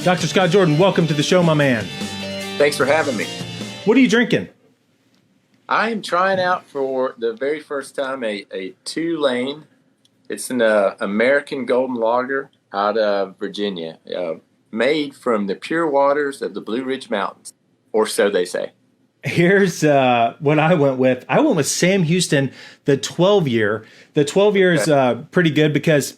Dr. Scott Jordan, welcome to the show, my man. Thanks for having me. What are you drinking? I am trying out for the very first time a two-lane. It's an American Golden Lager out of Virginia, made from the pure waters of the Blue Ridge Mountains, or so they say. Here's what I went with. I went with Sam Houston, the 12-year. The 12-year is pretty good because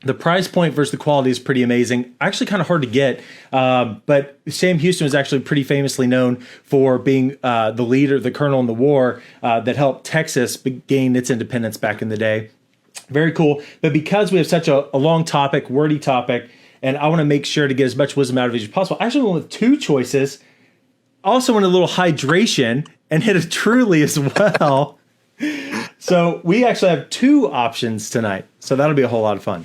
the price point versus the quality is pretty amazing. Actually kind of hard to get, but Sam Houston was actually pretty famously known for being the leader, the colonel in the war that helped Texas gain its independence back in the day. Very cool. But because we have such a long topic, wordy topic, and I want to make sure to get as much wisdom out of it as possible, I actually went with two choices. Also went a little hydration and hit a Truly as well. So we actually have two options tonight. So that'll be a whole lot of fun.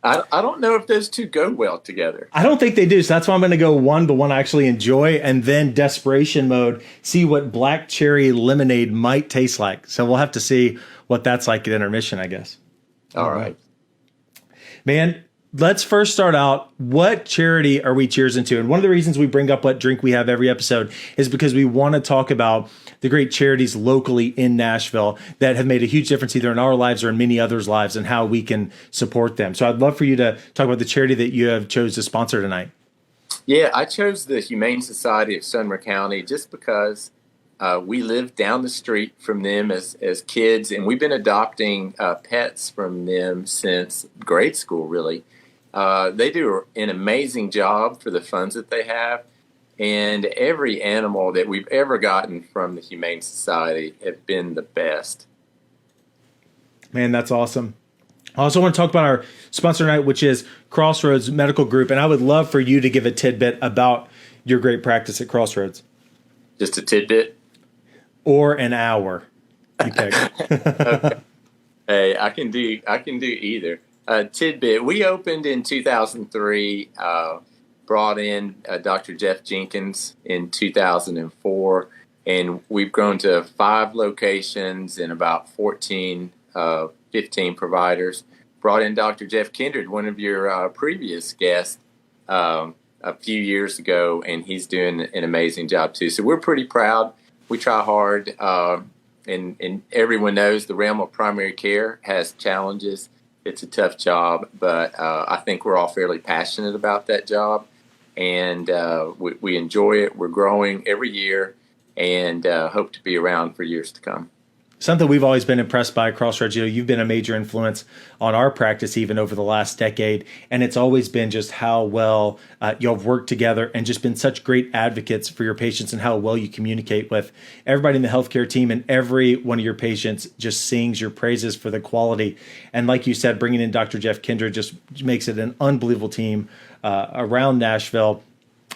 I don't know if those two go well together. I don't think they do. So that's why I'm going to go the one I actually enjoy, and then desperation mode, see what black cherry lemonade might taste like. So we'll have to see what that's like at intermission, I guess. All right. Man, let's first start out. What charity are we cheersing to? And one of the reasons we bring up what drink we have every episode is because we want to talk about the great charities locally in Nashville that have made a huge difference either in our lives or in many others' lives, and how we can support them. So I'd love for you to talk about the charity that you have chose to sponsor tonight. Yeah, I chose the Humane Society of Sumner County just because we lived down the street from them as kids, and we've been adopting pets from them since grade school, really. They do an amazing job for the funds that they have, and every animal that we've ever gotten from the Humane Society have been the best. Man, that's awesome. I also want to talk about our sponsor tonight, which is Crossroads Medical Group, and I would love for you to give a tidbit about your great practice at Crossroads. Just a tidbit? Or an hour. You pick. Okay. Hey, I can do either. Tidbit. We opened in 2003, brought in Dr. Jeff Jenkins in 2004, and we've grown to 5 locations and about 15 providers. Brought in Dr. Jeff Kindred, one of your previous guests, a few years ago, and he's doing an amazing job too. So we're pretty proud. We try hard, and everyone knows the realm of primary care has challenges. It's a tough job, but I think we're all fairly passionate about that job, and we enjoy it. We're growing every year, and hope to be around for years to come. Something we've always been impressed by at Crossroads, you've been a major influence on our practice even over the last decade, and it's always been just how well y'all have worked together and just been such great advocates for your patients, and how well you communicate with everybody in the healthcare team, and every one of your patients just sings your praises for the quality. And like you said, bringing in Dr. Jeff Kindred just makes it an unbelievable team around Nashville.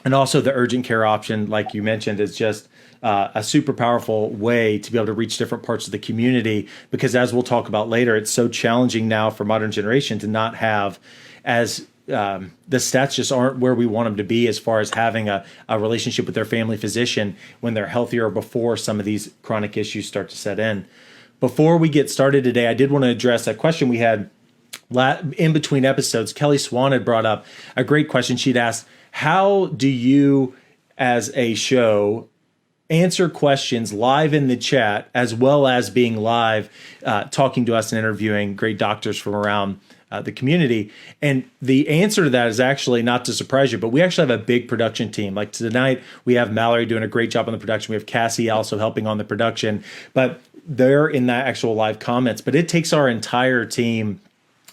And also the urgent care option, like you mentioned, is just a super powerful way to be able to reach different parts of the community, because as we'll talk about later, it's so challenging now for modern generation to not have as the stats just aren't where we want them to be as far as having a relationship with their family physician when they're healthier or before some of these chronic issues start to set in. Before we get started today, I did want to address a question we had in between episodes. Kelly Swan had brought up a great question. She'd asked, how do you as a show answer questions live in the chat, as well as being live, talking to us and interviewing great doctors from around the community? And the answer to that is actually, not to surprise you, but we actually have a big production team. Like tonight, we have Mallory doing a great job on the production. We have Cassie also helping on the production, but they're in that actual live comments. But it takes our entire team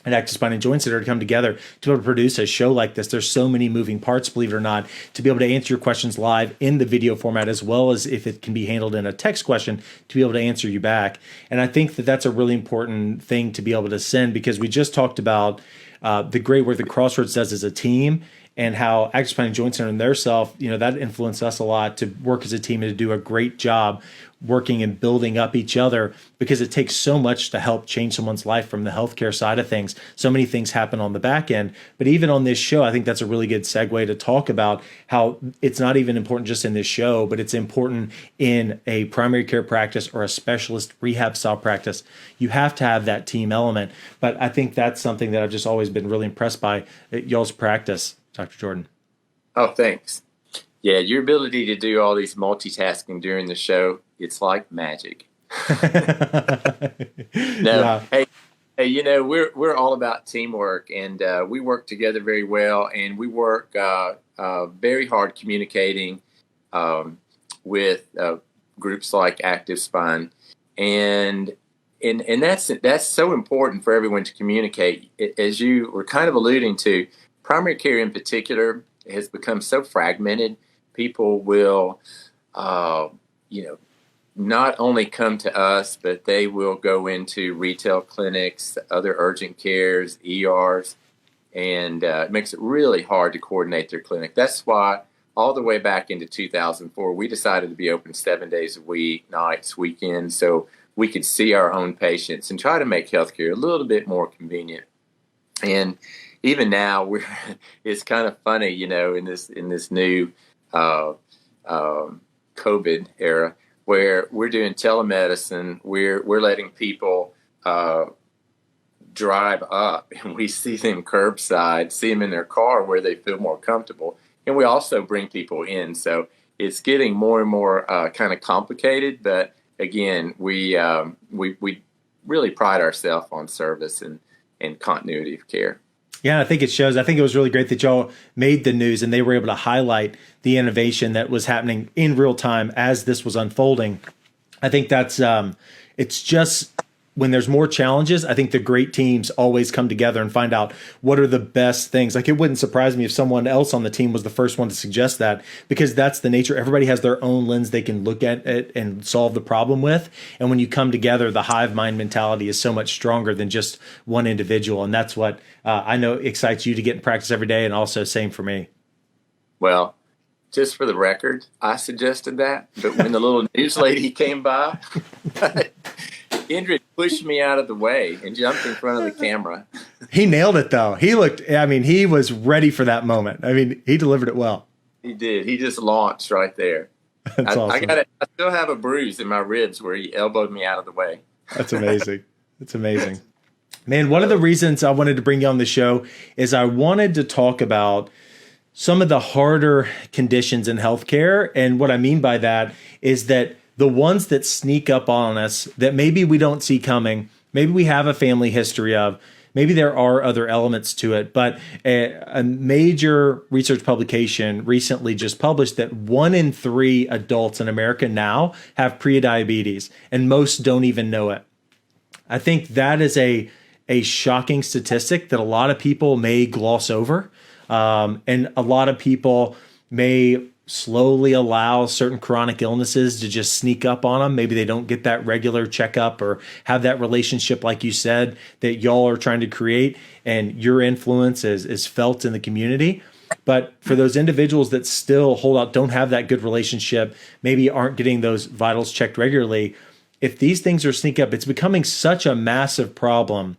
at Active Spine and Joint Center to come together to be able to produce a show like this. There's so many moving parts, believe it or not, to be able to answer your questions live in the video format, as well as if it can be handled in a text question, to be able to answer you back. And I think that that's a really important thing to be able to send, because we just talked about the great work that Crossroads does as a team, and how Active Spine and Joint Center and their self, that influenced us a lot to work as a team and to do a great job working and building up each other, because it takes so much to help change someone's life from the healthcare side of things. So many things happen on the back end, but even on this show, I think that's a really good segue to talk about how it's not even important just in this show, but it's important in a primary care practice or a specialist rehab style practice. You have to have that team element. But I think that's something that I've just always been really impressed by at y'all's practice, Dr. Jordan. Oh, thanks. Yeah, your ability to do all these multitasking during the show, it's like magic. No, Yeah. hey, we're all about teamwork, and we work together very well, and we work very hard communicating um, with groups like Active Spine, and and that's so important for everyone to communicate. As you were kind of alluding to, primary care in particular has become so fragmented. People will, uh, you know, not only come to us, but they will go into retail clinics, other urgent cares, ERs, and it makes it really hard to coordinate their clinic. That's why all the way back into 2004, we decided to be open 7 days a week, nights, weekends, so we could see our own patients and try to make healthcare a little bit more convenient. And even now, it's kind of funny, in this new uh, COVID era, where we're doing telemedicine. We're letting people drive up, and we see them curbside, see them in their car where they feel more comfortable, and we also bring people in. So it's getting more and more kind of complicated. But again, we really pride ourselves on service and continuity of care. Yeah, I think it shows. I think it was really great that y'all made the news and they were able to highlight the innovation that was happening in real time as this was unfolding. I think that's it's just when there's more challenges, I think the great teams always come together and find out what are the best things. Like, it wouldn't surprise me if someone else on the team was the first one to suggest that, because that's the nature. Everybody has their own lens they can look at it and solve the problem with. And when you come together, the hive mind mentality is so much stronger than just one individual. And that's what I know excites you to get in practice every day, and also same for me. Well, just for the record, I suggested that, but when the little news lady came by, Indra pushed me out of the way and jumped in front of the camera. He nailed it, though. He was ready for that moment. I mean, he delivered it well. He did. He just launched right there. That's awesome. I still have a bruise in my ribs where he elbowed me out of the way. That's amazing. That's amazing. Man, one of the reasons I wanted to bring you on the show is I wanted to talk about some of the harder conditions in healthcare. And what I mean by that is that the ones that sneak up on us that maybe we don't see coming, maybe we have a family history of, maybe there are other elements to it, but a major research publication recently just published that 1 in 3 adults in America now have prediabetes, and most don't even know it. I think that is a shocking statistic that a lot of people may gloss over, and a lot of people may slowly allow certain chronic illnesses to just sneak up on them. Maybe they don't get that regular checkup or have that relationship, like you said, that y'all are trying to create, and your influence is felt in the community. But for those individuals that still hold out, don't have that good relationship, maybe aren't getting those vitals checked regularly, if these things are sneak up, it's becoming such a massive problem.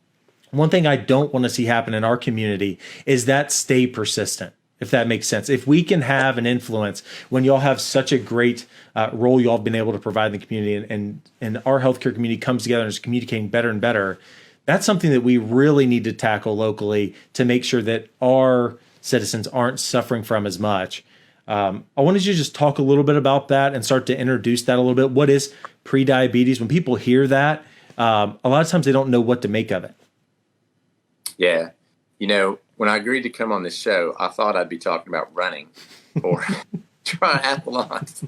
One thing I don't want to see happen in our community is that stay persistent, if that makes sense. If we can have an influence when y'all have such a great role y'all have been able to provide in the community, and our healthcare community comes together and is communicating better and better, that's something that we really need to tackle locally to make sure that our citizens aren't suffering from as much. I wanted you to just talk a little bit about that and start to introduce that a little bit. What is prediabetes? When people hear that, a lot of times they don't know what to make of it. Yeah. When I agreed to come on this show, I thought I'd be talking about running or triathlons.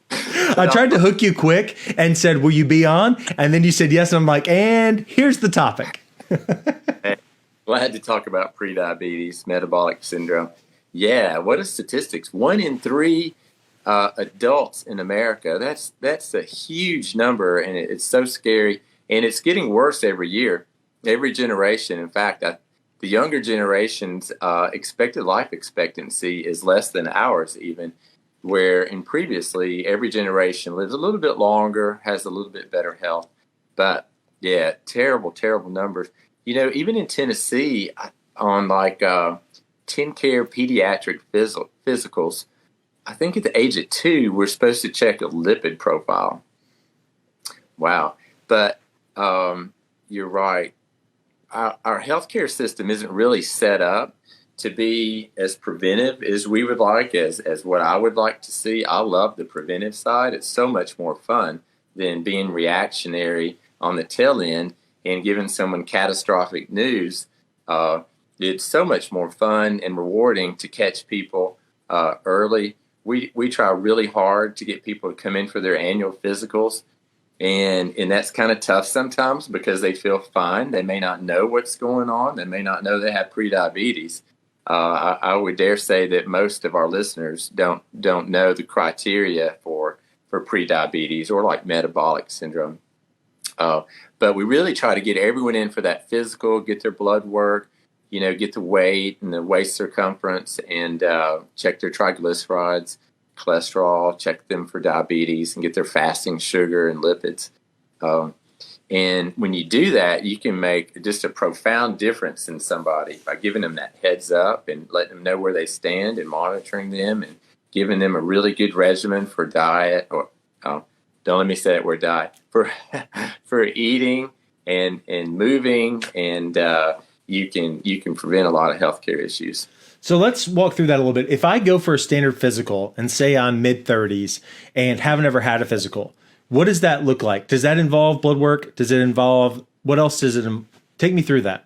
I tried to hook you quick and said, will you be on? And then you said yes. And I'm like, and here's the topic. Hey, glad to talk about prediabetes, metabolic syndrome. Yeah. What are statistics? 1 in 3 adults in America. That's a huge number, and it's so scary. And it's getting worse every year, every generation. In fact, the younger generation's expected life expectancy is less than ours even, where in previously every generation lives a little bit longer, has a little bit better health. But yeah, terrible, terrible numbers. Even in Tennessee, on like 10-care pediatric physicals, I think at the age of 2, we're supposed to check a lipid profile. Wow. But you're right. Our healthcare system isn't really set up to be as preventive as we would like, as what I would like to see. I love the preventive side. It's so much more fun than being reactionary on the tail end and giving someone catastrophic news. It's so much more fun and rewarding to catch people early. We try really hard to get people to come in for their annual physicals. And that's kind of tough sometimes because they feel fine. They may not know what's going on. They may not know they have prediabetes. I would dare say that most of our listeners don't know the criteria for prediabetes or like metabolic syndrome. But we really try to get everyone in for that physical, get their blood work, get the weight and the waist circumference, and check their triglycerides, cholesterol, check them for diabetes, and get their fasting sugar and lipids. And when you do that, you can make just a profound difference in somebody by giving them that heads up and letting them know where they stand and monitoring them and giving them a really good regimen for diet, or don't let me say that word diet, for eating and moving, and you can prevent a lot of healthcare issues. So let's walk through that a little bit. If I go for a standard physical and say I'm mid-30s and haven't ever had a physical, what does that look like? Does that involve blood work? Does it involve, what else does it, take me through that?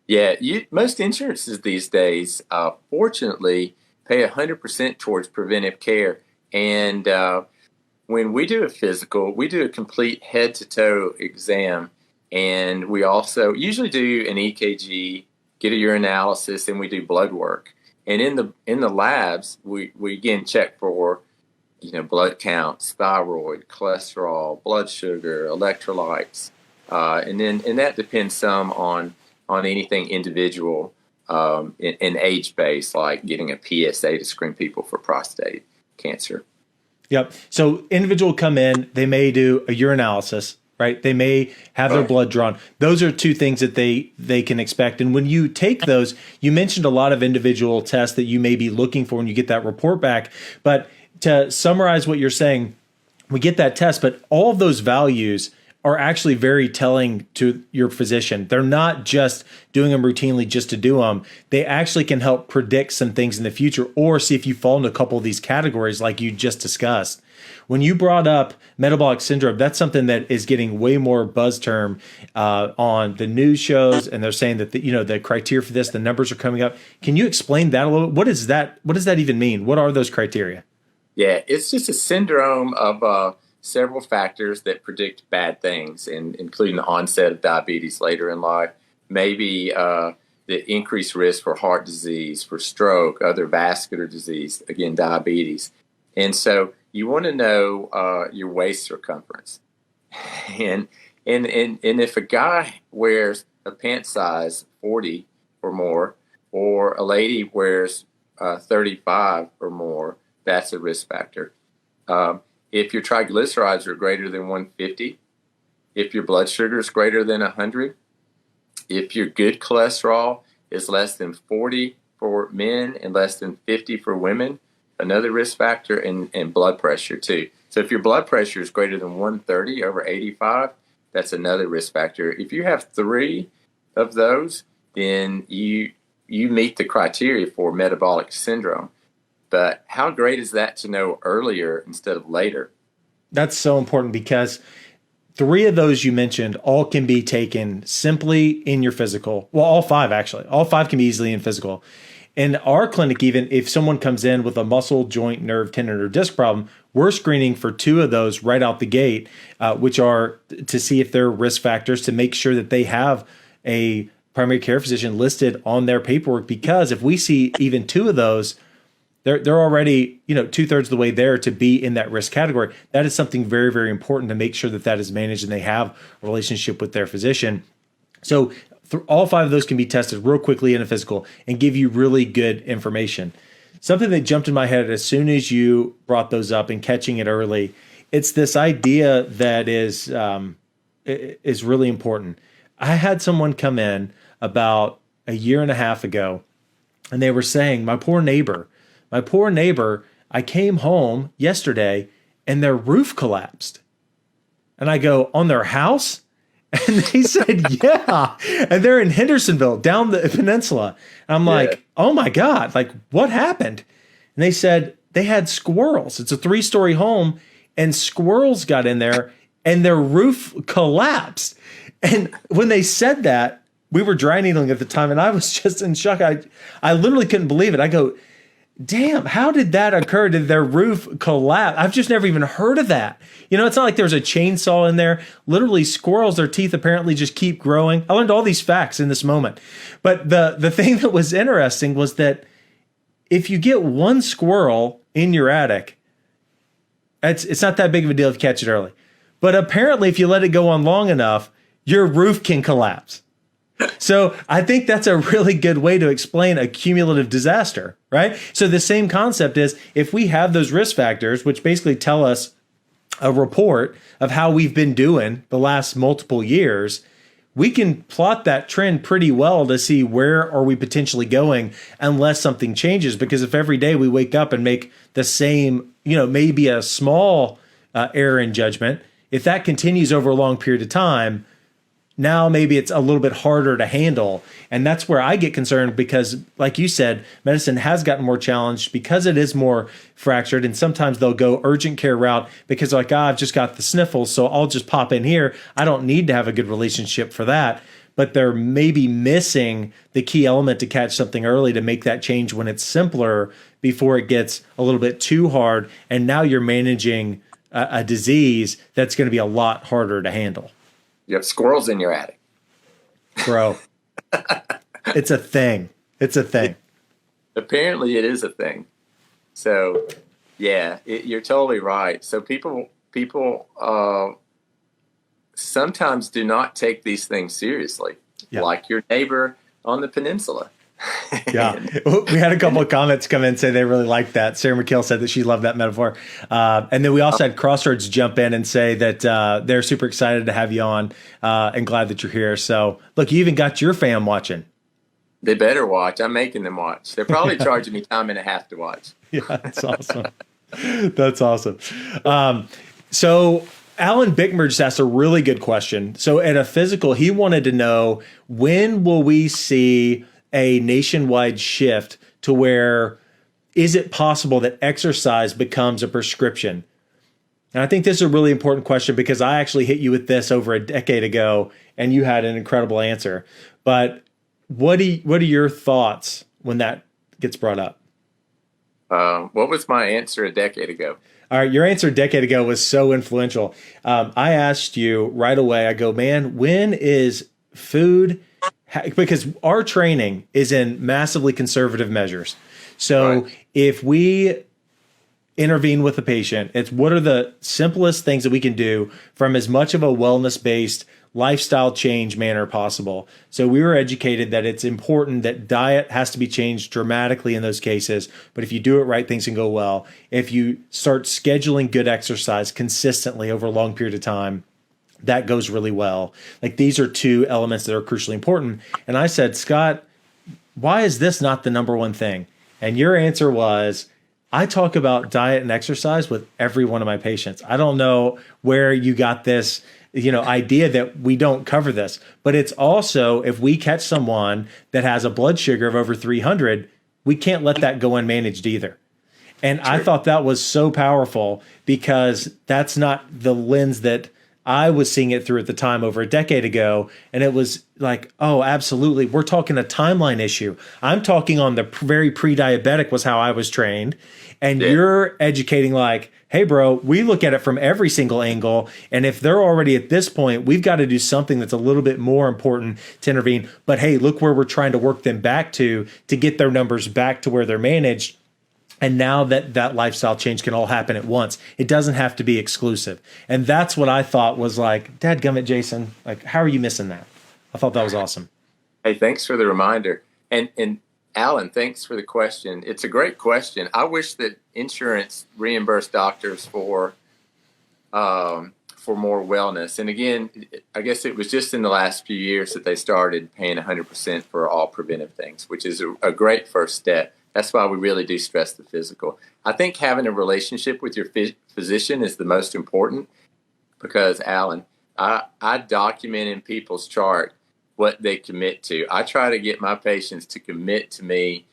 Yeah, most insurances these days, fortunately, pay 100% towards preventive care. And when we do a physical, we do a complete head-to-toe exam. And we also usually do an EKG, get a urinalysis, and we do blood work. And in the labs, we again check for blood counts, thyroid, cholesterol, blood sugar, electrolytes, and that depends some on anything individual and age based, like getting a PSA to screen people for prostate cancer. Yep. So individual come in, they may do a urinalysis, right? They may have their blood drawn. Those are two things that they can expect. And when you take those, you mentioned a lot of individual tests that you may be looking for when you get that report back. But to summarize what you're saying, we get that test, but all of those values are actually very telling to your physician. They're not just doing them routinely just to do them. They actually can help predict some things in the future or see if you fall into a couple of these categories like you just discussed. When you brought up metabolic syndrome, that's something that is getting way more buzz term on the news shows, and they're saying that the criteria for this, the numbers are coming up. Can you explain that a little bit? What is that? What does that even mean? What are those criteria? Yeah, it's just a syndrome of several factors that predict bad things, including the onset of diabetes later in life, maybe the increased risk for heart disease, for stroke, other vascular disease, again, diabetes. And so you want to know your waist circumference. And if a guy wears a pant size 40 or more, or a lady wears 35 or more, that's a risk factor. If your triglycerides are greater than 150, if your blood sugar is greater than 100, if your good cholesterol is less than 40 for men and less than 50 for women, another risk factor, and blood pressure too. So if your blood pressure is greater than 130 over 85, that's another risk factor. If you have 3 of those, then you meet the criteria for metabolic syndrome. But how great is that to know earlier instead of later? That's so important because 3 of those you mentioned all can be taken simply in your physical. Well, all 5 actually. All 5 can be easily in physical. In our clinic, even if someone comes in with a muscle, joint, nerve, tendon, or disc problem, we're screening for 2 of those right out the gate, which are to see if they're risk factors, to make sure that they have a primary care physician listed on their paperwork. Because if we see even 2 of those, they're already 2/3 of the way there to be in that risk category. That is something very, very important to make sure that is managed and they have a relationship with their physician. So all 5 of those can be tested real quickly in a physical and give you really good information. Something that jumped in my head as soon as you brought those up and catching it early, it's this idea that is really important. I had someone come in about a year and a half ago, and they were saying, my poor neighbor, I came home yesterday and their roof collapsed. And I go, on their house? And they said, yeah. And they're in Hendersonville, down the peninsula. And I'm like, oh my God, like what happened? And they said they had squirrels. It's a 3-story home, and squirrels got in there and their roof collapsed. And when they said that, we were dry needling at the time, and I was just in shock. I literally couldn't believe it. I go, damn, how did that occur? Did their roof collapse? I've just never even heard of that. You know, it's not like there's a chainsaw in there. Literally, squirrels, their teeth apparently just keep growing. I learned all these facts in this moment. But the thing that was interesting was that if you get one squirrel in your attic, it's not that big of a deal if you catch it early. But apparently, if you let it go on long enough, your roof can collapse. So I think that's a really good way to explain a cumulative disaster, right? So the same concept is if we have those risk factors, which basically tell us a report of how we've been doing the last multiple years, we can plot that trend pretty well to see where are we potentially going unless something changes. Because if every day we wake up and make the same, maybe a small error in judgment, if that continues over a long period of time, now maybe it's a little bit harder to handle. And that's where I get concerned because, like you said, medicine has gotten more challenged because it is more fractured. And sometimes they'll go urgent care route because like, I've just got the sniffles, so I'll just pop in here. I don't need to have a good relationship for that. But they're maybe missing the key element to catch something early to make that change when it's simpler before it gets a little bit too hard. And now you're managing a disease that's going to be a lot harder to handle. You have squirrels in your attic. Bro, it's a thing. It's a thing. Apparently it is a thing. So, yeah, you're totally right. So people sometimes do not take these things seriously, like your neighbor on the peninsula. Yeah. We had a couple of comments come in and say they really liked that. Sarah McKeel said that she loved that metaphor. And then we also had Crossroads jump in and say that they're super excited to have you on and glad that you're here. So, look, you even got your fam watching. They better watch. I'm making them watch. They're probably charging me time and a half to watch. Yeah, that's awesome. That's awesome. So Alan Bickmer just asked a really good question. So at a physical, he wanted to know, when will we see a nationwide shift to where is it possible that exercise becomes a prescription? And I think this is a really important question because I actually hit you with this over a decade ago and you had an incredible answer. But what are your thoughts when that gets brought up? What was my answer a decade ago? All right, your answer a decade ago was so influential. I asked you right away, I go, man, when is food, because our training is in massively conservative measures. So if we intervene with a patient, it's what are the simplest things that we can do from as much of a wellness-based lifestyle change manner possible. So we were educated that it's important that diet has to be changed dramatically in those cases. But if you do it right, things can go well. If you start scheduling good exercise consistently over a long period of time, that goes really well. Like these are two elements that are crucially important. And I said, Scott, why is this not the number one thing? And your answer was, I talk about diet and exercise with every one of my patients. I don't know where you got this, idea that we don't cover this, but it's also, if we catch someone that has a blood sugar of over 300, we can't let that go unmanaged either. And I thought that was so powerful because that's not the lens that I was seeing it through at the time over a decade ago. And it was like, oh, absolutely. We're talking a timeline issue. I'm talking on the very pre-diabetic was how I was trained. And you're educating like, hey, bro, we look at it from every single angle. And if they're already at this point, we've got to do something that's a little bit more important to intervene. But hey, look where we're trying to work them back to get their numbers back to where they're managed. And now that lifestyle change can all happen at once. It doesn't have to be exclusive. And that's what I thought was like, dadgummit, Jason, like, how are you missing that? I thought that was awesome. Hey, thanks for the reminder. And Alan, thanks for the question. It's a great question. I wish that insurance reimbursed doctors for more wellness. And again, I guess it was just in the last few years that they started paying 100% for all preventive things, which is a great first step. That's why we really do stress the physical. I think having a relationship with your physician is the most important because, Alan, I document in people's chart what they commit to. I try to get my patients to commit to me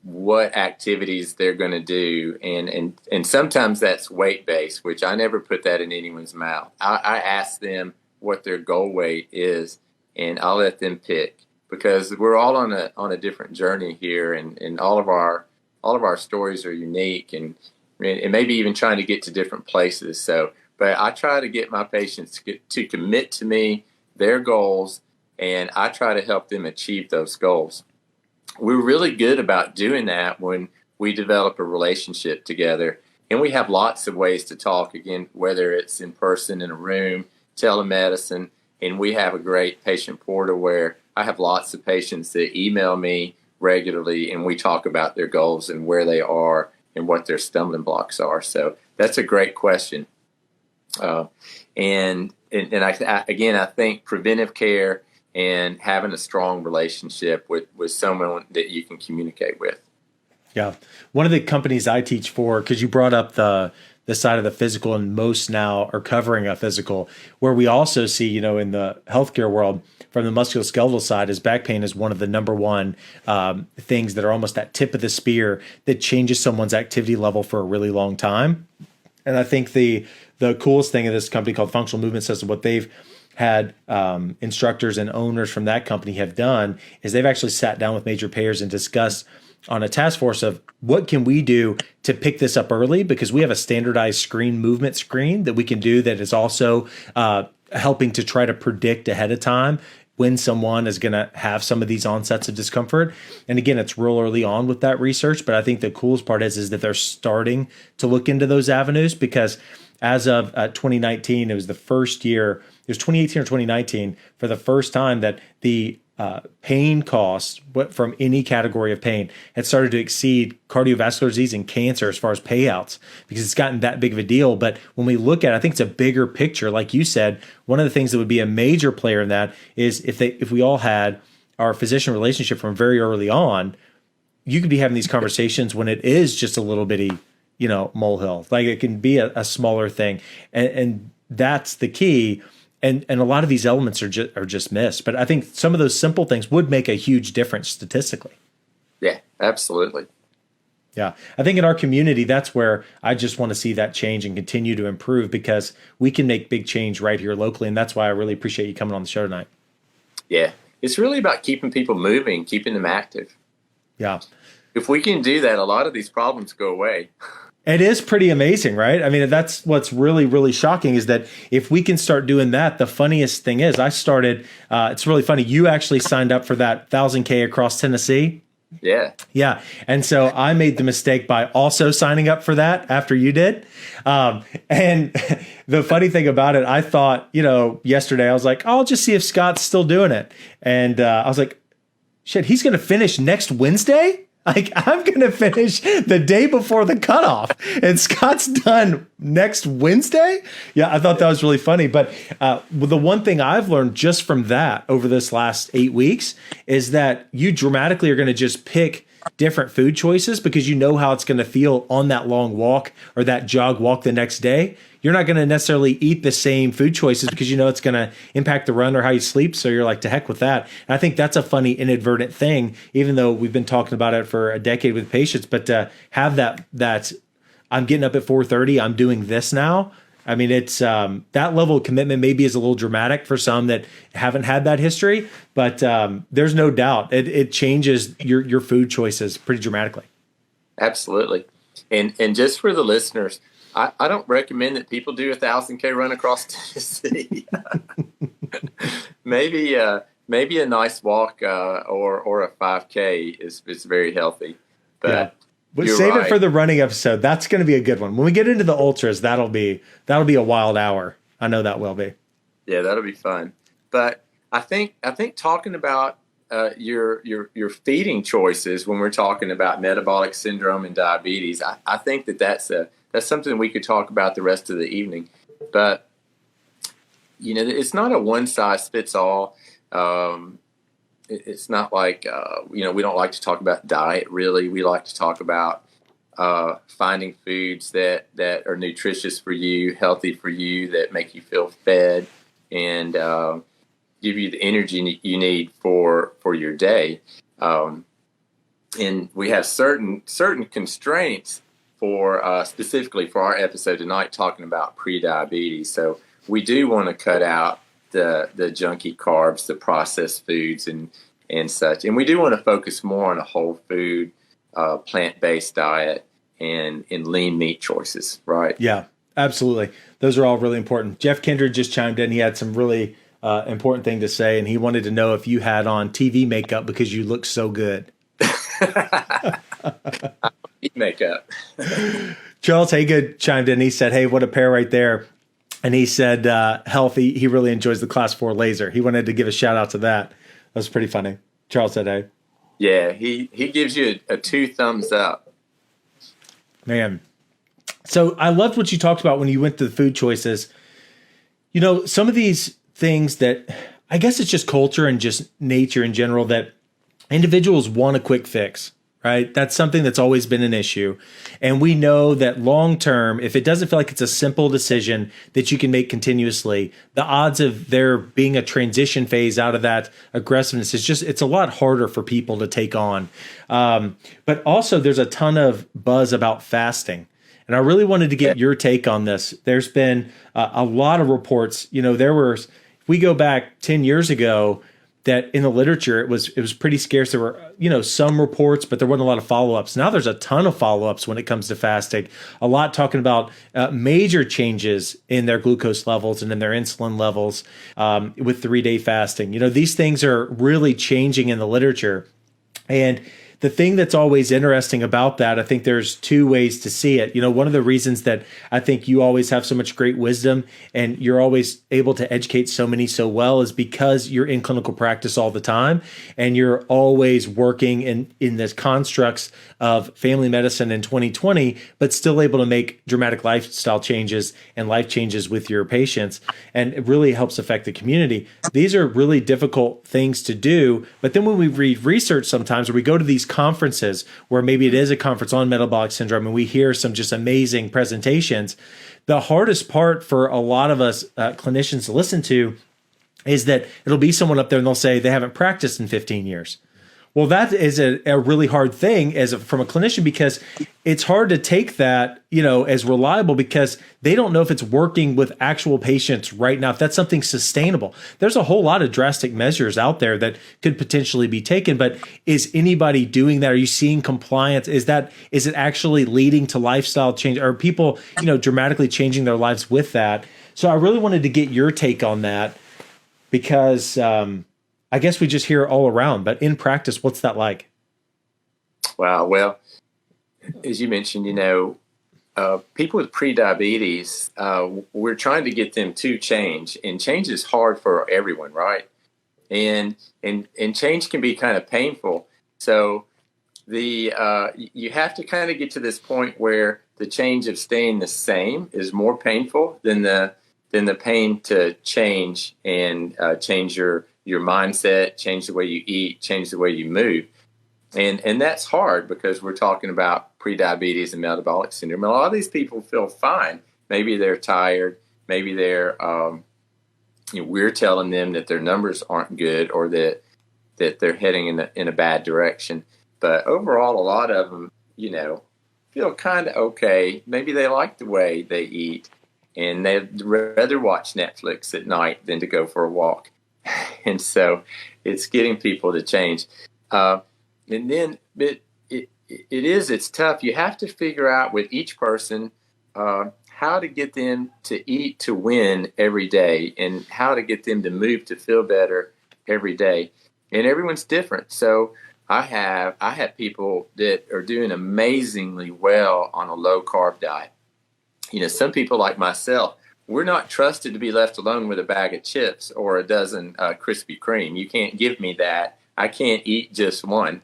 what activities they're going to do, and sometimes that's weight based, which I never put that in anyone's mouth. I ask them what their goal weight is, and I'll let them pick, because we're all on a different journey here, and all of our stories are unique, and maybe even trying to get to different places. So, but I try to get my patients to commit to me their goals, and I try to help them achieve those goals. We're really good about doing that when we develop a relationship together, and we have lots of ways to talk, again, whether it's in person in a room, telemedicine, and we have a great patient portal where I have lots of patients that email me regularly, and we talk about their goals and where they are and what their stumbling blocks are. So that's a great question. And I think preventive care and having a strong relationship with someone that you can communicate with. Yeah. One of the companies I teach for, because you brought up the side of the physical, and most now are covering a physical, where we also see, in the healthcare world, from the musculoskeletal side, is back pain is one of the number one things that are almost that tip of the spear that changes someone's activity level for a really long time. And I think the coolest thing of this company called Functional Movement System, what they've had instructors and owners from that company have done is they've actually sat down with major payers and discussed on a task force of what can we do to pick this up early, because we have a standardized movement screen that we can do that is also helping to try to predict ahead of time when someone is going to have some of these onsets of discomfort. And again, it's real early on with that research, but I think the coolest part is that they're starting to look into those avenues, because as of 2019, it was the first year, it was 2018 or 2019, for the first time that the pain costs from any category of pain had started to exceed cardiovascular disease and cancer as far as payouts, because it's gotten that big of a deal. But when we look at it, I think it's a bigger picture. Like you said, one of the things that would be a major player in that is if we all had our physician relationship from very early on, you could be having these conversations when it is just a little bitty, molehill. Like it can be a smaller thing. And that's the key. And a lot of these elements are just missed. But I think some of those simple things would make a huge difference statistically. Yeah, absolutely. Yeah. I think in our community, that's where I just want to see that change and continue to improve, because we can make big change right here locally. And that's why I really appreciate you coming on the show tonight. Yeah. It's really about keeping people moving, keeping them active. Yeah. If we can do that, a lot of these problems go away. It is pretty amazing, right? I mean, that's what's really, really shocking, is that if we can start doing that, the funniest thing is I started, it's really funny. You actually signed up for that 1,000K across Tennessee. Yeah. Yeah. And so I made the mistake by also signing up for that after you did. And the funny thing about it, I thought, yesterday I was like, I'll just see if Scott's still doing it. And I was like, shit, he's going to finish next Wednesday? Like, I'm going to finish the day before the cutoff, and Scott's done next Wednesday. Yeah, I thought that was really funny. But the one thing I've learned just from that over this last 8 weeks is that you dramatically are going to just pick different food choices, because you know how it's going to feel on that long walk or that jog walk the next day. You're not going to necessarily eat the same food choices because it's going to impact the run or how you sleep. So you're like, to heck with that. And I think that's a funny inadvertent thing, even though we've been talking about it for a decade with patients. But to have that I'm getting up at 4:30, I'm doing this now. I mean, it's that level of commitment maybe is a little dramatic for some that haven't had that history, but there's no doubt it changes your food choices pretty dramatically. Absolutely. And just for the listeners, I don't recommend that people do 1,000K run across Tennessee. maybe a nice walk or a 5K is very healthy. But yeah. But save it for the running episode. That's going to be a good one. When we get into the ultras, that'll be a wild hour. I know that will be. Yeah, that'll be fun. But I think talking about your feeding choices when we're talking about metabolic syndrome and diabetes, I think that's something we could talk about the rest of the evening. But it's not a one size fits all. It's not like we don't like to talk about diet. Really, we like to talk about finding foods that are nutritious for you, healthy for you, that make you feel fed, and give you the energy you need for your day. And we have certain constraints for specifically for our episode tonight, talking about prediabetes. So we do want to cut out the junky carbs, the processed foods, and such. And we do want to focus more on a whole food, plant-based diet and lean meat choices, right? Yeah, absolutely. Those are all really important. Jeff Kindred just chimed in. He had some really important thing to say, and he wanted to know if you had on TV makeup because you look so good. Makeup. Charles Haygood chimed in. He said, "Hey, what a pair right there." And he said, healthy. He really enjoys the Class 4 laser. He wanted to give a shout out to that. That was pretty funny. Charles said, "Hey." Yeah, he gives you a 2 thumbs up. Man. So I loved what you talked about when you went to the food choices. You know, some of these things that I guess it's just culture and just nature in general that individuals want a quick fix, right? That's something that's always been an issue. And we know that long term, if it doesn't feel like it's a simple decision that you can make continuously, the odds of there being a transition phase out of that aggressiveness it's a lot harder for people to take on. But also there's a ton of buzz about fasting. And I really wanted to get your take on this. There's been a lot of reports, if we go back 10 years ago, that in the literature, it was pretty scarce. There were, some reports, but there wasn't a lot of follow-ups. Now there's a ton of follow-ups when it comes to fasting. A lot talking about major changes in their glucose levels and in their insulin levels with 3-day fasting. These things are really changing in the literature. And the thing that's always interesting about that, I think there's 2 ways to see it. One of the reasons that I think you always have so much great wisdom and you're always able to educate so many so well is because you're in clinical practice all the time and you're always working in this constructs of family medicine in 2020, but still able to make dramatic lifestyle changes and life changes with your patients. And it really helps affect the community. These are really difficult things to do. But then when we read research sometimes, or we go to these conferences where maybe it is a conference on metabolic syndrome and we hear some just amazing presentations, the hardest part for a lot of us clinicians to listen to is that it'll be someone up there and they'll say they haven't practiced in 15 years. Well, that is a really hard thing from a clinician because it's hard to take that, as reliable because they don't know if it's working with actual patients right now, if that's something sustainable. There's a whole lot of drastic measures out there that could potentially be taken, but is anybody doing that? Are you seeing compliance? Is it actually leading to lifestyle change? Are people, dramatically changing their lives with that? So I really wanted to get your take on that because, I guess we just hear it all around, but in practice, what's that like? Wow. Well, as you mentioned, people with prediabetes, we're trying to get them to change, and change is hard for everyone, right? And change can be kind of painful. So you have to kind of get to this point where the change of staying the same is more painful than the pain to change and change your mindset, change the way you eat, change the way you move. And that's hard because we're talking about prediabetes and metabolic syndrome. A lot of these people feel fine. Maybe they're tired. Maybe we're telling them that their numbers aren't good or that they're heading in a bad direction. But overall, a lot of them, feel kind of okay. Maybe they like the way they eat and they'd rather watch Netflix at night than to go for a walk. And so it's getting people to change. And then it's tough. You have to figure out with each person how to get them to eat to win every day and how to get them to move to feel better every day. And everyone's different. So I have people that are doing amazingly well on a low carb diet. Some people like myself, we're not trusted to be left alone with a bag of chips or a dozen Krispy Kreme. You can't give me that. I can't eat just one.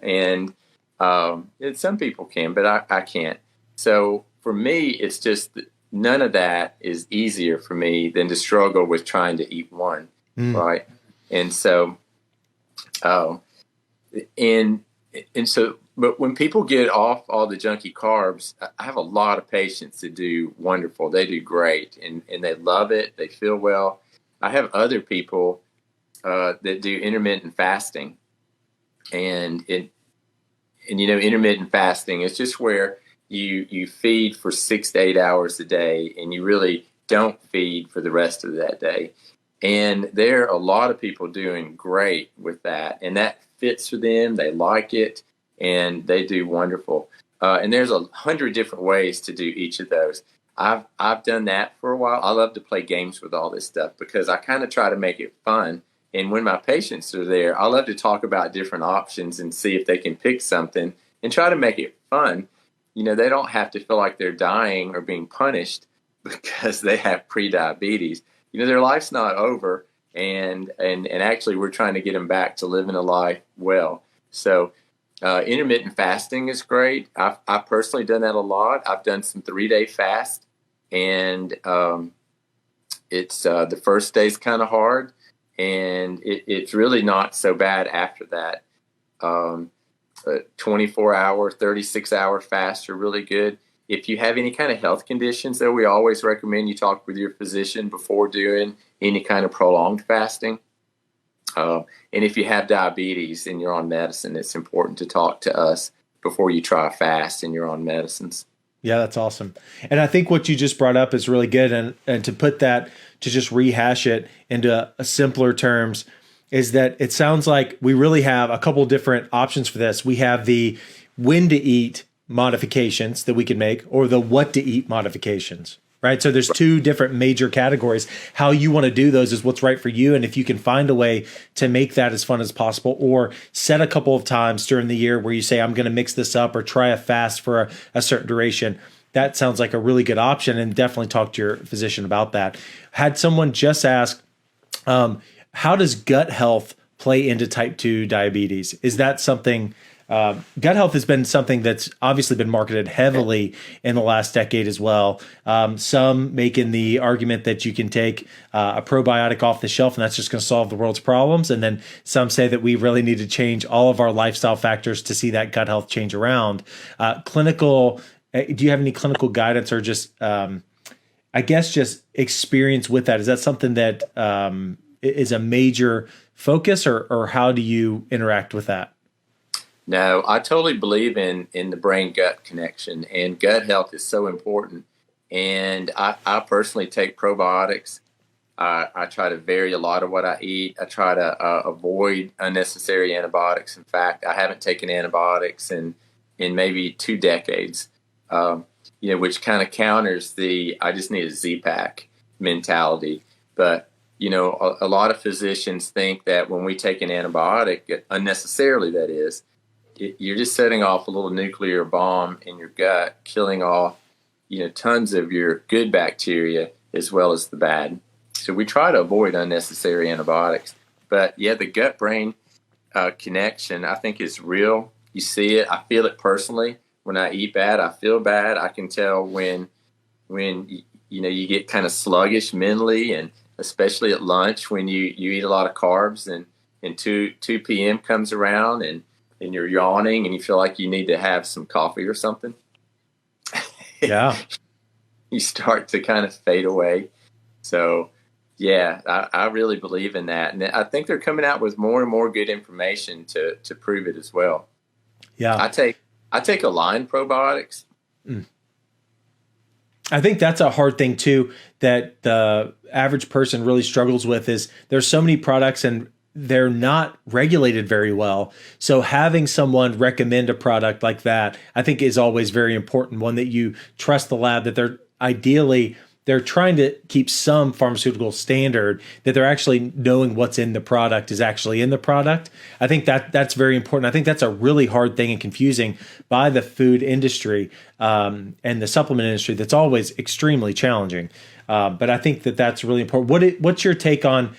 And some people can, but I can't. So for me, it's just none of that is easier for me than to struggle with trying to eat one, right? And so, and And so, but when people get off all the junky carbs, I have a lot of patients that do wonderful. They do great, and they love it. They feel well. I have other people that do intermittent fasting, and intermittent fasting is just where you feed for 6 to 8 hours a day, and you really don't feed for the rest of that day. And there are a lot of people doing great with that, and that fits for them. They like it, and they do wonderful. And there's 100 different ways to do each of those. I've done that for a while. I love to play games with all this stuff because I kind of try to make it fun. And when my patients are there, I love to talk about different options and see if they can pick something and try to make it fun. They don't have to feel like they're dying or being punished because they have prediabetes. Their life's not over, and actually we're trying to get them back to living a life well. So intermittent fasting is great. I've personally done that a lot. I've done some 3-day fast, and it's the first day's kind of hard, and it's really not so bad after that. 24-hour, 36-hour fasts are really good. If you have any kind of health conditions, though, we always recommend you talk with your physician before doing any kind of prolonged fasting. And if you have diabetes and you're on medicine, it's important to talk to us before you try a fast and you're on medicines. Yeah, that's awesome. And I think what you just brought up is really good. And to put that, to just rehash it into a simpler terms, is that it sounds like we really have a couple different options for this. We have the when to eat modifications that we can make, or the what to eat modifications, right? So there's two different major categories. How you want to do those is what's right for you. And if you can find a way to make that as fun as possible, or set a couple of times during the year where you say, I'm going to mix this up or try a fast for a certain duration, that sounds like a really good option. And definitely talk to your physician about that. Had someone just ask, how does gut health play into type 2 diabetes? Is that something, gut health has been something that's obviously been marketed heavily in the last decade as well. Some making the argument that you can take a probiotic off the shelf and that's just going to solve the world's problems. And then some say that we really need to change all of our lifestyle factors to see that gut health change around. Do you have any clinical guidance or just, I guess, just experience with that? Is that something that is a major focus, or how do you interact with that? No, I totally believe in the brain-gut connection, and gut health is so important. And I personally take probiotics. I try to vary a lot of what I eat. I try to avoid unnecessary antibiotics. In fact, I haven't taken antibiotics in maybe 2 decades, which kind of counters the I just need a Z-Pack mentality. But a lot of physicians think that when we take an antibiotic, unnecessarily that is, you're just setting off a little nuclear bomb in your gut, killing off, tons of your good bacteria as well as the bad. So we try to avoid unnecessary antibiotics. But yeah, the gut-brain connection, I think, is real. You see it. I feel it personally. When I eat bad, I feel bad. I can tell when you get kind of sluggish mentally, and especially at lunch when you eat a lot of carbs, and 2 p.m. comes around and you're yawning and you feel like you need to have some coffee or something. Yeah. You start to kind of fade away. So yeah, I really believe in that. And I think they're coming out with more and more good information to prove it as well. Yeah. I take Align probiotics. I think that's a hard thing too, that the average person really struggles with, is there's so many products and they're not regulated very well. So having someone recommend a product like that, I think, is always very important. One that you trust the lab, that they're trying to keep some pharmaceutical standard, that they're actually knowing what's in the product is actually in the product. I think that's very important. I think that's a really hard thing and confusing by the food industry and the supplement industry. That's always extremely challenging. But I think that's really important. What's your take on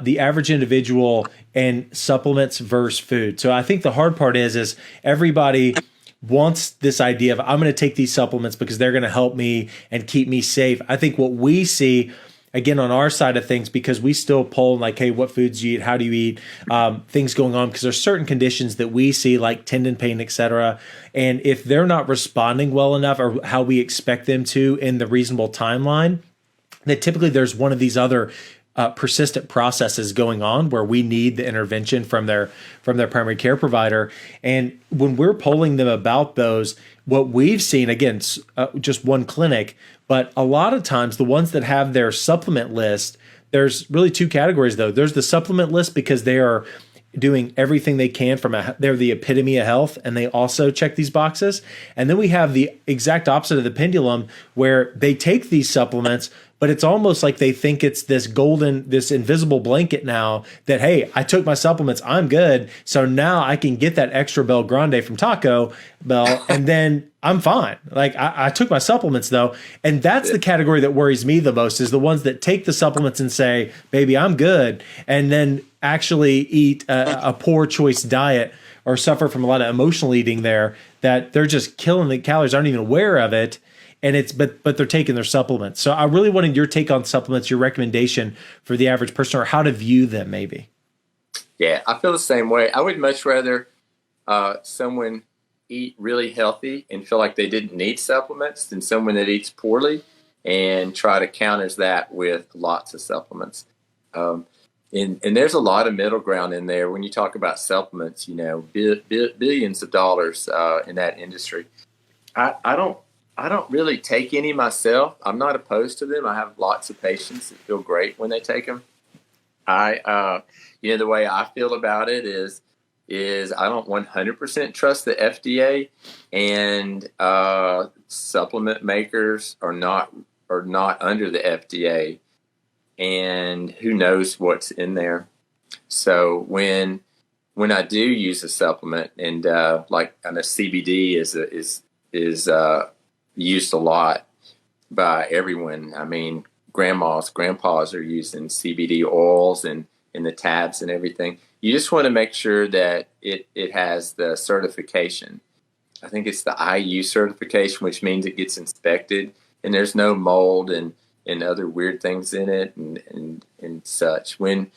the average individual and supplements versus food? So I think the hard part is everybody wants this idea of, I'm going to take these supplements because they're going to help me and keep me safe. I think what we see again, on our side of things, because we still poll like, hey, what foods do you eat? How do you eat? Things going on, because there's certain conditions that we see like tendon pain, et cetera. And if they're not responding well enough or how we expect them to in the reasonable timeline, that typically there's one of these other persistent processes going on where we need the intervention from their primary care provider. And when we're polling them about those, what we've seen, again, just one clinic, but a lot of times the ones that have their supplement list, there's really two categories though. There's the supplement list because they are doing everything they can they're the epitome of health, and they also check these boxes. And then we have the exact opposite of the pendulum, where they take these supplements, but it's almost like they think it's this invisible blanket now that, hey, I took my supplements, I'm good. So now I can get that extra Bel Grande from Taco Bell, and then I'm fine. Like I took my supplements though. And that's the category that worries me the most, is the ones that take the supplements and say, baby, I'm good. And then actually eat a poor choice diet or suffer from a lot of emotional eating there, that they're just killing the calories, aren't even aware of it. And but they're taking their supplements. So I really wanted your take on supplements, your recommendation for the average person, or how to view them maybe. Yeah, I feel the same way. I would much rather someone eat really healthy and feel like they didn't need supplements than someone that eats poorly and try to counter that with lots of supplements. And there's a lot of middle ground in there when you talk about supplements, billions of dollars in that industry. I don't really take any myself. I'm not opposed to them. I have lots of patients that feel great when they take them. The way I feel about it is I don't 100% trust the FDA, and supplement makers are not under the FDA, and who knows what's in there. So when I do use a supplement, and like I know CBD is used a lot by everyone. I mean, grandpas are using CBD oils and the tabs and everything. You just want to make sure that it has the certification. I think it's the IU certification, which means it gets inspected and there's no mold and other weird things in it and such. When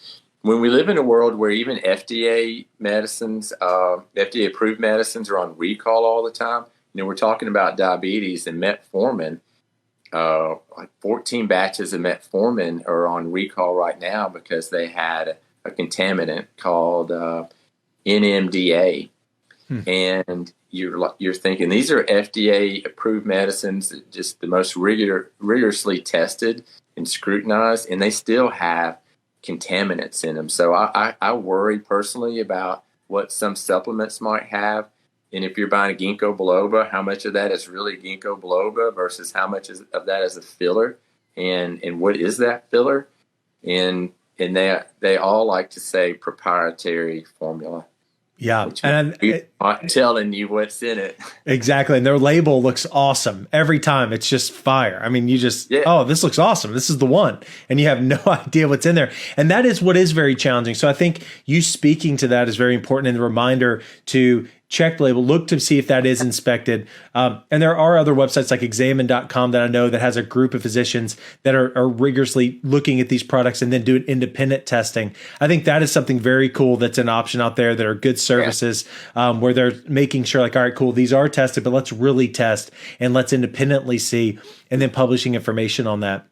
we live in a world where even FDA medicines, FDA approved medicines are on recall all the time, we're talking about diabetes and metformin. Like 14 batches of metformin are on recall right now because they had a contaminant called NMDA. And you're thinking these are FDA approved medicines, that just the most rigorously tested and scrutinized, and they still have contaminants in them. So I worry personally about what some supplements might have. And if you're buying a ginkgo biloba, how much of that is really ginkgo biloba versus how much of that is a filler, and what is that filler? And they all like to say proprietary formula. Yeah, and I'm telling you what's in it. Exactly, and their label looks awesome every time. It's just fire. I mean, oh, this looks awesome. This is the one, and you have no idea what's in there. And that is what is very challenging. So I think you speaking to that is very important, and the reminder to check the label, look to see if that is inspected. And there are other websites like examine.com that I know that has a group of physicians that are rigorously looking at these products and then doing independent testing. I think that is something very cool that's an option out there, that are good services where they're making sure like, all right, cool, these are tested, but let's really test and let's independently see, and then publishing information on that.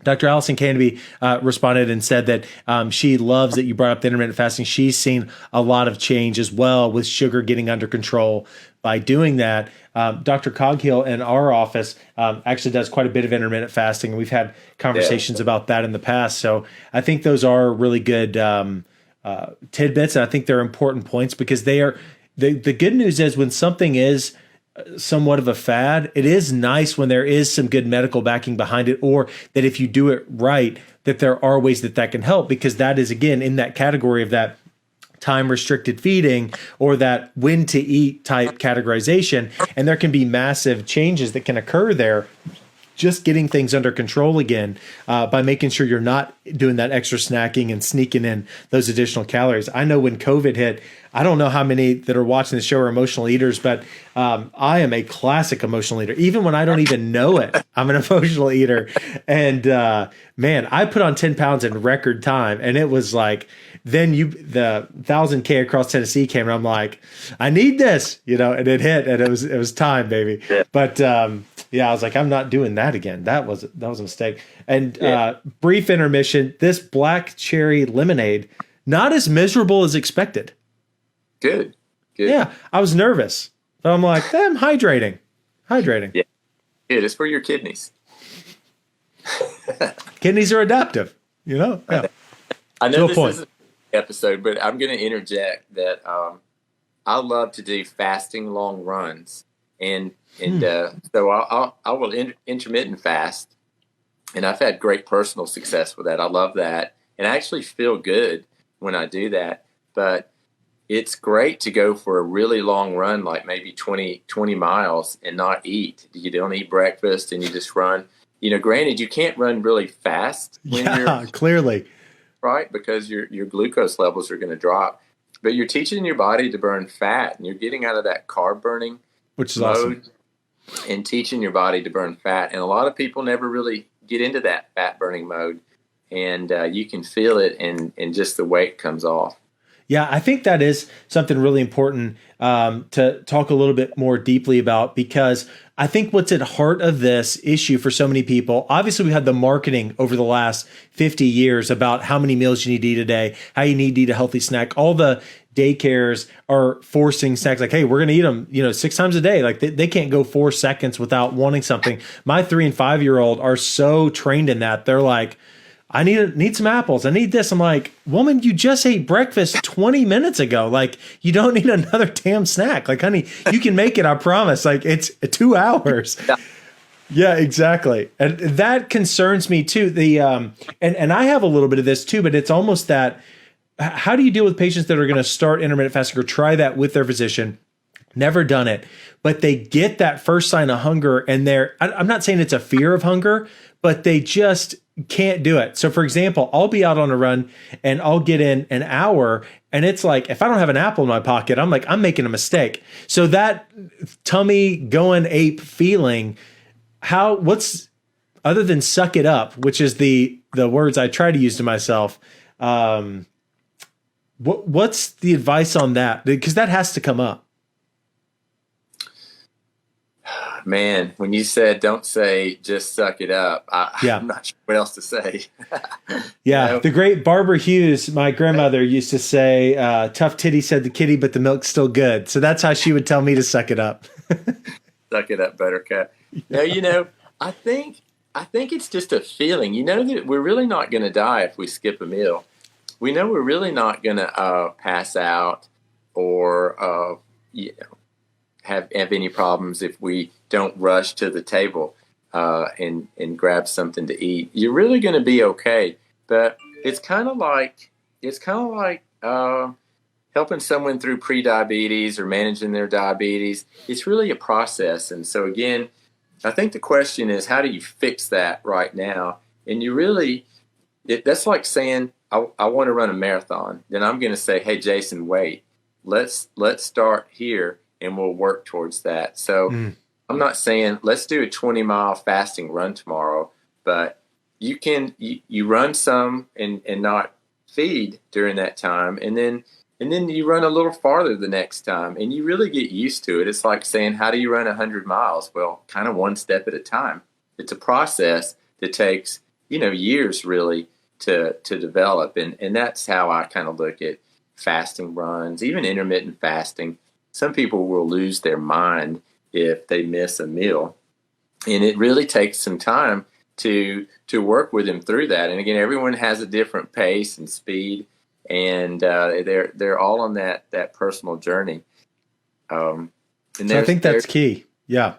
Dr. Allison Canby responded and said that she loves that you brought up the intermittent fasting. She's seen a lot of change as well with sugar getting under control by doing that. Dr. Coghill in our office actually does quite a bit of intermittent fasting, and we've had conversations about that in the past. So I think those are really good tidbits, and I think they're important points, because they are the good news is when something is somewhat of a fad, it is nice when there is some good medical backing behind it, or that if you do it right, that there are ways that can help, because that is, again, in that category of that time restricted feeding or that when to eat type categorization. And there can be massive changes that can occur there just getting things under control again by making sure you're not doing that extra snacking and sneaking in those additional calories. I know when COVID hit, I don't know how many that are watching the show are emotional eaters, but I am a classic emotional eater. Even when I don't even know it, I'm an emotional eater. And man, I put on 10 pounds in record time. And it was like, then the 1,000K across Tennessee came, and I'm like, I need this, and it hit, and it was time, baby. Yeah. But yeah, I was like, I'm not doing that again. That was a mistake. And brief intermission. This black cherry lemonade, not as miserable as expected. Good. Yeah, I was nervous, but I'm like, I'm hydrating. Yeah, good. It's for your kidneys. Kidneys are adaptive, Yeah. I know this isn't an episode, but I'm going to interject that I love to do fasting long runs, and so I will intermittent fast, and I've had great personal success with that. I love that, and I actually feel good when I do that. But it's great to go for a really long run, like maybe 20 miles, and not eat. You don't eat breakfast, and you just run. Granted, you can't run really fast when you're clearly right, because your glucose levels are going to drop. But you're teaching your body to burn fat, and you're getting out of that carb burning which is mode awesome. And teaching your body to burn fat. And a lot of people never really get into that fat burning mode, and you can feel it, and just the weight comes off. Yeah, I think that is something really important to talk a little bit more deeply about, because I think what's at heart of this issue for so many people, obviously we had the marketing over the last 50 years about how many meals you need to eat a day, how you need to eat a healthy snack. All the daycares are forcing snacks like, hey, we're going to eat them, 6 times a day. Like they can't go 4 seconds without wanting something. My 3 and 5-year-old are so trained in that. They're like, I need some apples. I need this. I'm like, woman, you just ate breakfast 20 minutes ago. Like, you don't need another damn snack. Like, honey, you can make it. I promise. Like, it's 2 hours. Yeah, exactly. And that concerns me too. The and I have a little bit of this too, but it's almost that. How do you deal with patients that are going to start intermittent fasting or try that with their physician? Never done it, but they get that first sign of hunger, and I'm not saying it's a fear of hunger, but they just can't do it. So for example, I'll be out on a run and I'll get in an hour, and it's like, if I don't have an apple in my pocket, I'm like, I'm making a mistake. So that tummy going ape feeling, what's other than suck it up, which is the words I try to use to myself. What's the advice on that? Because that has to come up. Man, when you said don't say just suck it up, I'm not sure what else to say. Yeah, the great Barbara Hughes, my grandmother, used to say, tough titty said the kitty, but the milk's still good. So that's how she would tell me to suck it up. Suck it up, buttercup. No, I think it's just a feeling. That we're really not going to die if we skip a meal. We know we're really not going to pass out or have any problems if we don't rush to the table and grab something to eat. You're really going to be okay. But it's kind of like helping someone through prediabetes or managing their diabetes. It's really a process. And so again, I think the question is, how do you fix that right now? And that's like saying, I want to run a marathon. Then I'm going to say, hey, Jason, wait, let's start here and we'll work towards that. So I'm not saying let's do a 20-mile fasting run tomorrow, but you run some and not feed during that time. And then you run a little farther the next time, and you really get used to it. It's like saying, how do you run 100 miles? Well, kind of one step at a time. It's a process that takes, years really to develop. And that's how I kind of look at fasting runs, even intermittent fasting. Some people will lose their mind if they miss a meal. And it really takes some time to work with them through that. And again, everyone has a different pace and speed, and they're all on that personal journey. So I think that's key. Yeah.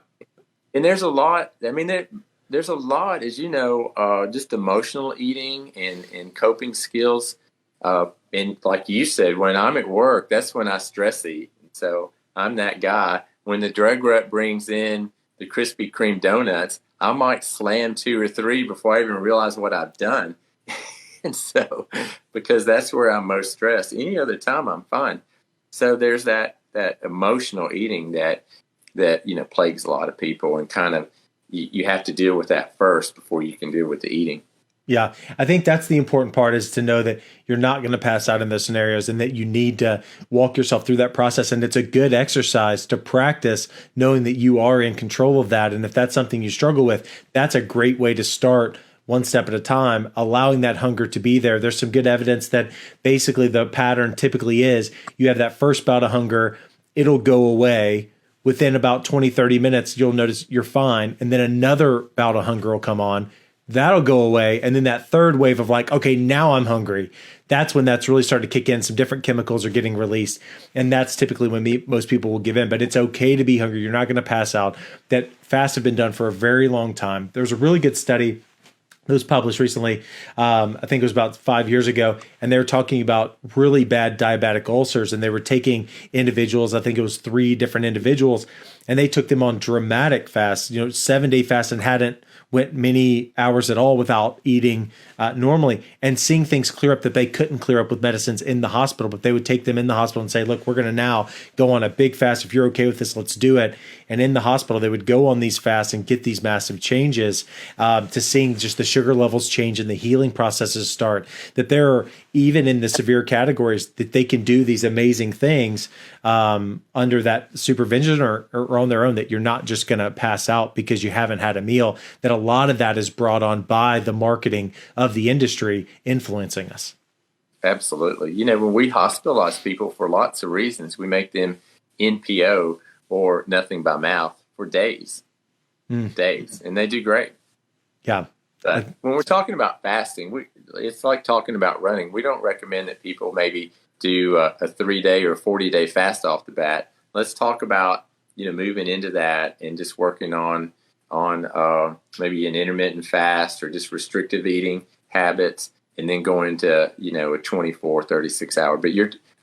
And there's a lot. I mean, there's a lot, as you know, just emotional eating and coping skills. And like you said, when I'm at work, that's when I stress eat. So I'm that guy. When the drug rep brings in the Krispy Kreme donuts, I might slam 2 or 3 before I even realize what I've done. And so, because that's where I'm most stressed. Any other time, I'm fine. So there's that emotional eating that plagues a lot of people, and kind of you have to deal with that first before you can deal with the eating. Yeah, I think that's the important part, is to know that you're not going to pass out in those scenarios, and that you need to walk yourself through that process. And it's a good exercise to practice knowing that you are in control of that. And if that's something you struggle with, that's a great way to start, one step at a time, allowing that hunger to be there. There's some good evidence that basically the pattern typically is you have that first bout of hunger, it'll go away. Within about 20, 30 minutes, you'll notice you're fine. And then another bout of hunger will come on. That'll go away. And then that third wave of like, okay, now I'm hungry. That's when that's really starting to kick in. Some different chemicals are getting released. And that's typically when most people will give in. But it's okay to be hungry. You're not going to pass out. That fasts have been done for a very long time. There's a really good study that was published recently. I think it was about 5 years ago. And they were talking about really bad diabetic ulcers. And they were taking individuals, I think it was 3 different individuals, and they took them on dramatic fasts, 7-day fasts, and hadn't went many hours at all without eating normally, and seeing things clear up that they couldn't clear up with medicines in the hospital. But they would take them in the hospital and say, look, we're going to now go on a big fast. If you're okay with this, let's do it. And in the hospital, they would go on these fasts and get these massive changes, to seeing just the sugar levels change and the healing processes start. That there are, even in the severe categories, that they can do these amazing things under that supervision or on their own, that you're not just going to pass out because you haven't had a meal. That a lot of that is brought on by the marketing of the industry influencing us. Absolutely. When we hospitalize people for lots of reasons, we make them NPO, or nothing by mouth, for days, and they do great. Yeah. But when we're talking about fasting, it's like talking about running. We don't recommend that people maybe do a 3-day or 40-day fast off the bat. Let's talk about, moving into that and just working on maybe an intermittent fast or just restrictive eating habits, and then going into, a 24, 36 hour. But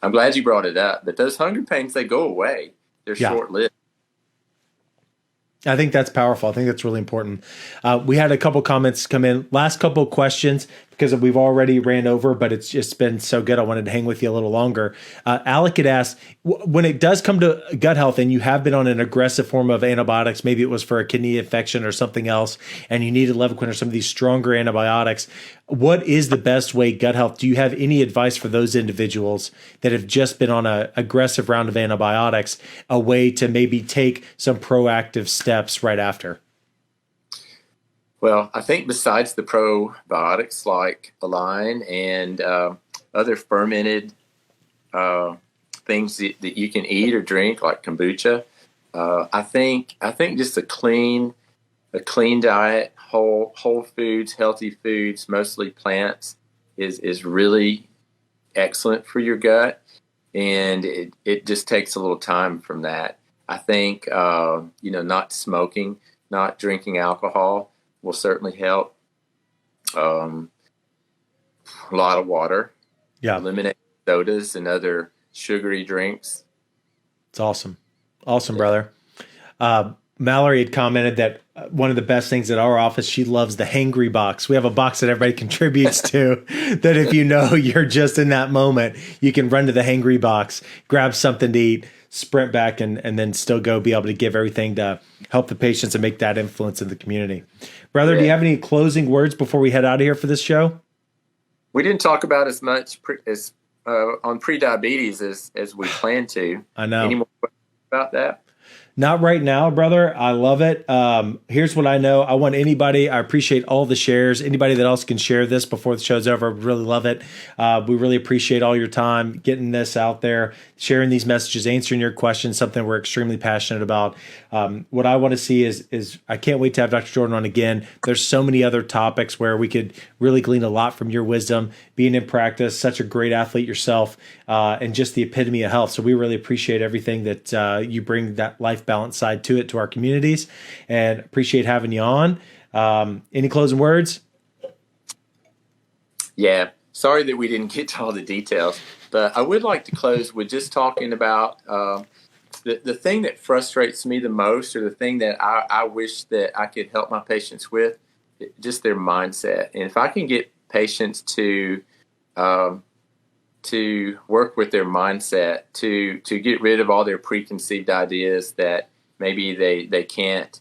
I'm glad you brought it up. But those hunger pains, they go away. They're short-lived. I think that's powerful. I think that's really important. We had a couple comments come in. Last couple questions, because we've already ran over, but it's just been so good. I wanted to hang with you a little longer. Alec had asked, when it does come to gut health and you have been on an aggressive form of antibiotics, maybe it was for a kidney infection or something else, and you needed Levaquin or some of these stronger antibiotics, what is the best way gut health? Do you have any advice for those individuals that have just been on an aggressive round of antibiotics, a way to maybe take some proactive steps right after? Well, I think besides the probiotics like Align and other fermented things that you can eat or drink, like kombucha, I think just a clean diet, whole foods, healthy foods, mostly plants, is really excellent for your gut, and it just takes a little time from that. I think not smoking, not drinking alcohol will certainly help. A lot of water. Yeah. Eliminate sodas and other sugary drinks. It's awesome. Awesome, brother. Mallory had commented that one of the best things at our office, she loves the hangry box. We have a box that everybody contributes to, that if you're just in that moment, you can run to the hangry box, grab something to eat, sprint back, and then still be able to give everything to help the patients and make that influence in the community. Brother, do you have any closing words before we head out of here for this show? We didn't talk about as much as on prediabetes as we plan to. I know. Any more questions about that? Not right now, brother. I love it. Here's what I know. I appreciate all the shares. Anybody that else can share this before the show's over, really love it. We really appreciate all your time getting this out there, sharing these messages, answering your questions, something we're extremely passionate about. What I want to see is I can't wait to have Dr. Jordan on again. There's so many other topics where we could really glean a lot from your wisdom, being in practice, such a great athlete yourself, and just the epitome of health. So we really appreciate everything that you bring, that life balance side to it, to our communities, and appreciate having you on. Any closing words? Yeah. Sorry that we didn't get to all the details, but I would like to close with just talking about the thing that frustrates me the most, or the thing that I wish that I could help my patients with, just their mindset. And if I can get patients to work with their mindset, to get rid of all their preconceived ideas that maybe they can't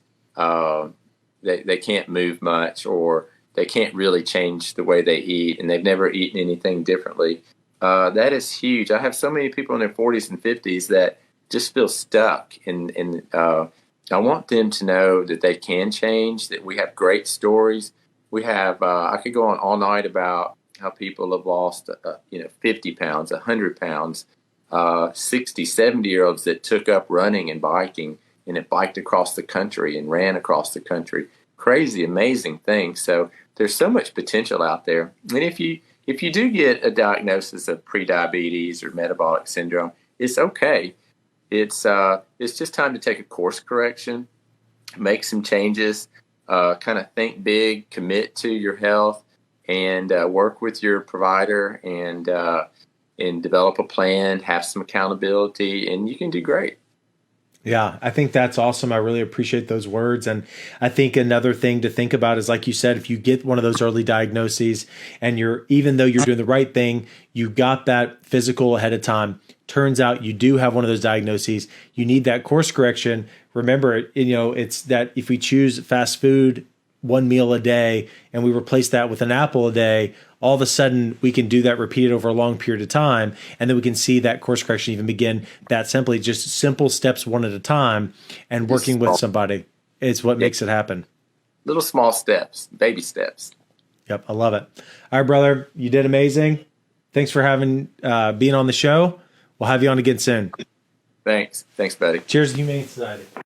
they can't move much, or they can't really change the way they eat, and they've never eaten anything differently. That is huge. I have so many people in their 40s and 50s that just feel stuck, and I want them to know that they can change, that we have great stories. We have, I could go on all night about how people have lost, 50 pounds, 100 pounds, 60, 70-year-olds that took up running and biking, and it biked across the country and ran across the country. Crazy, amazing things. So there's so much potential out there. And if you do get a diagnosis of prediabetes or metabolic syndrome, it's okay. It's just time to take a course correction, make some changes, kind of think big, commit to your health, and work with your provider, and develop a plan, have some accountability, and you can do great. Yeah, I think that's awesome. I really appreciate those words. And I think another thing to think about is, like you said, if you get one of those early diagnoses and even though you're doing the right thing, you got that physical ahead of time. Turns out you do have one of those diagnoses. You need that course correction. Remember, it's that if we choose fast food, one meal a day, and we replace that with an apple a day, all of a sudden we can do that repeated over a long period of time. And then we can see that course correction even begin that simply, just simple steps one at a time, and working with somebody is what makes it happen. Little small steps, baby steps. Yep. I love it. All right, brother, you did amazing. Thanks for being on the show. We'll have you on again soon. Thanks, buddy. Cheers to Humane Society.